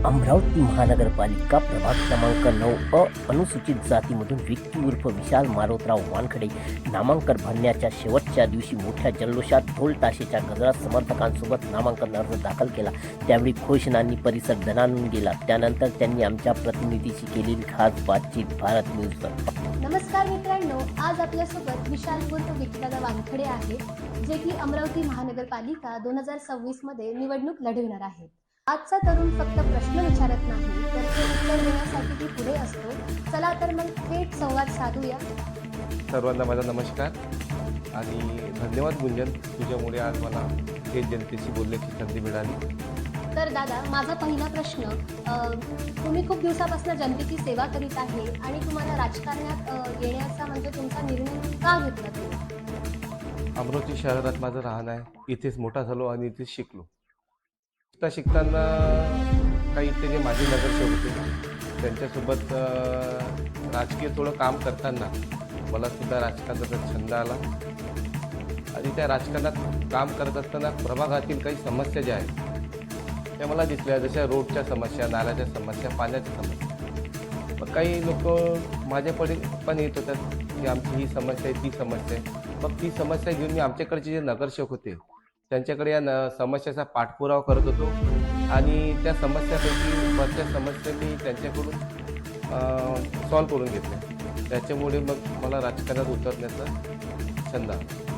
अमरावती महानगरपालिका प्रभाग क्रमांक 9 अनुसूचित जातीमधून विक्की उर्फ विशाल मारोतराव वानखडे नामांकन भरण्याच्या शेवटच्या दिवशी मोठ्या जल्लोषात ढोल ताशेच्या गजरात समर्थकांसोबत नामांकन अर्ज दाखल केला। त्यावेळी घोषणांनी परिसर दणाणून गेला। त्यानंतर त्यांनी आमच्या प्रतिनिधीशी केलेली खास बातचीत भारत न्यूजवर। नमस्कार मित्रांनो, आज आपल्यासोबत विशाल उर्फ विक्कीदादा वानखडे आहे, जे की अमरावती महानगरपालिका 2026 मध्ये निवडणूक लढवणार आहेत। आजचा तरुण फक्त प्रश्न विचारत नाही, तर ते उत्तर देण्यासाठी ती पुढे असतो। चला तर मग थेट संवाद साधूया। सर्वांना माझा नमस्कार आणि धन्यवाद गुंजन, तुझ्यामुळे आज मला थेट जनतेशी बोलण्याची संधी मिळाली। तर दादा, माझा पहिला प्रश्न, तुम्ही खूप दिवसापासून जनतेची सेवा करीत आहे आणि तुम्हाला राजकारणात येण्याचा म्हणजे तुमचा निर्णय का घेतला तुम्ही? अमरावती शहरात माझं राहणं आहे, इथेच मोठा झालो आणि इथेच शिकलो। शिकताना काही इथे जे माझे नगरसेवक होते त्यांच्यासोबत राजकीय थोडं काम करताना मला सुद्धा राजकारणाचा छंद आला आणि त्या राजकारणात काम करत असताना प्रभागातील काही समस्या ज्या आहेत त्या मला दिसल्या, जशा रोडच्या समस्या, नाल्याच्या समस्या, पाण्याच्या समस्या। मग काही लोक माझ्याकडे पण येत होतात की आमची ही समस्या आहे, ती समस्या आहे। मग ती समस्या घेऊन मी आमच्याकडचे जे नगरसेवक होते त्यांच्याकडे या समस्याचा पाठपुरावा करत होतो आणि त्या समस्यापैकी बऱ्याचशा समस्या मी त्यांच्याकडून सॉल्व्ह करून घेतल्या। त्याच्यामुळे मग मला राजकारणात उतरण्याचा छंद आला।